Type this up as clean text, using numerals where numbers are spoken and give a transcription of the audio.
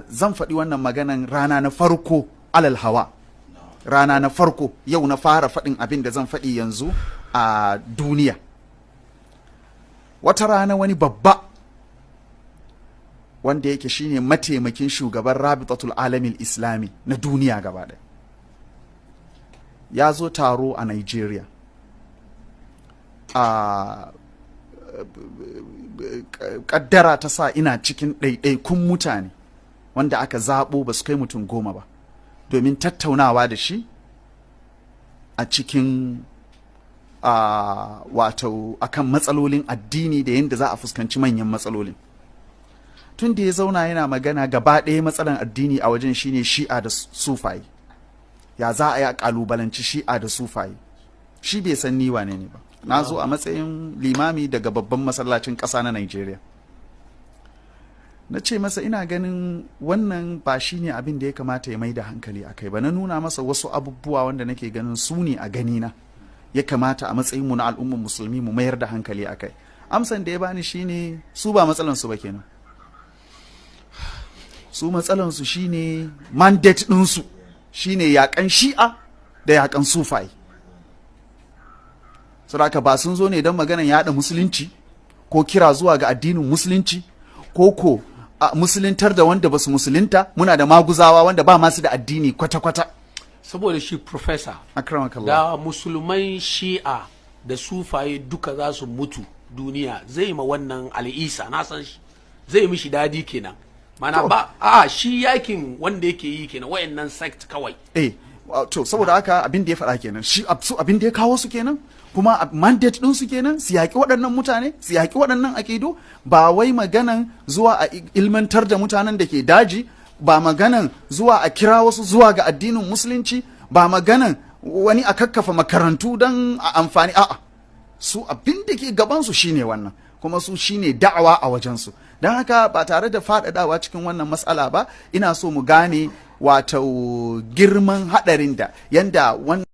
zan faɗi wannan maganan rana na farko alal hawa, rana na farko yau na fara faɗin abin da zan faɗi yanzu a duniya. Wata rana wani babba wanda yake shine mataimakin shugaban Rabitatul Alamil Islami na duniya gaba ɗaya ya zo taro a Nigeria. Kaddara ta sa ina cikin ɗaiɗaikun mutane wanda aka zaɓo ba su kai mutum 10 ba domin tattaunawa da shi a cikin wato akan matsalolin addini da yadda za a fuskanci manyan matsalolin. Tun da ya zauna yana magana gaba ɗaya matsalan addini a wajen shine shi'a da sufaye, ya za a yi a ƙalubalanci shi'a da sufaye. Shi bai san ni wane ne ba, na zo a matsayin limami daga babban masallacin ƙasa na Nigeria. Na ce masa ina ganin wannan ba shi ne abin da ya kamata ya mai da hankali a kai ba. Na nuna masa wasu abubuwa wanda nake ganin su ne a ganina ya kamata a matsayin mu na al'ummar musulmi mu mayar da hankali a kai. Amsan da ya bani shine su ba matsalansu ba kenan. Su matsalansu shine mandate ɗinsu shine yaƙan shi'a da yaƙan sufai. Saboda ba sun zo ne don maganan yaɗa musulunci ko kira zuwa ga addinin musulunci ko musuluntar da wanda ba su musulunta. Muna da maguzawa wanda ba masu da addini kwata-kwata. Saboda shi professor da musulman shi'a da sufaye duka za su mutu duniya, zai ma wannan al'isa na san shi zai mishi dadi kenan. Mana ba shi yakin wanda yake yi kenan wayannan sect kawai. To saboda haka abin da ya faɗa kenan, shi abin da ya kawo su kenan, kuma mandate ɗin su kenan su yaƙi waɗannan mutane, su yaƙi waɗannan akido. Ba wai maganan zuwa a ilmantar da mutanen da ke daji, ba maganan zuwa a kira wasu zuwa ga addinin musulunci, ba maganan wani a kakkafa makarantu don a amfani. Su abin da ke gabansu shine wannan, kuma su shine da'awa a wajensu. Don haka ba tare da faɗaɗawa cikin wannan matsala ba, ina so mu gane wato girman haɗarin da yanda wannan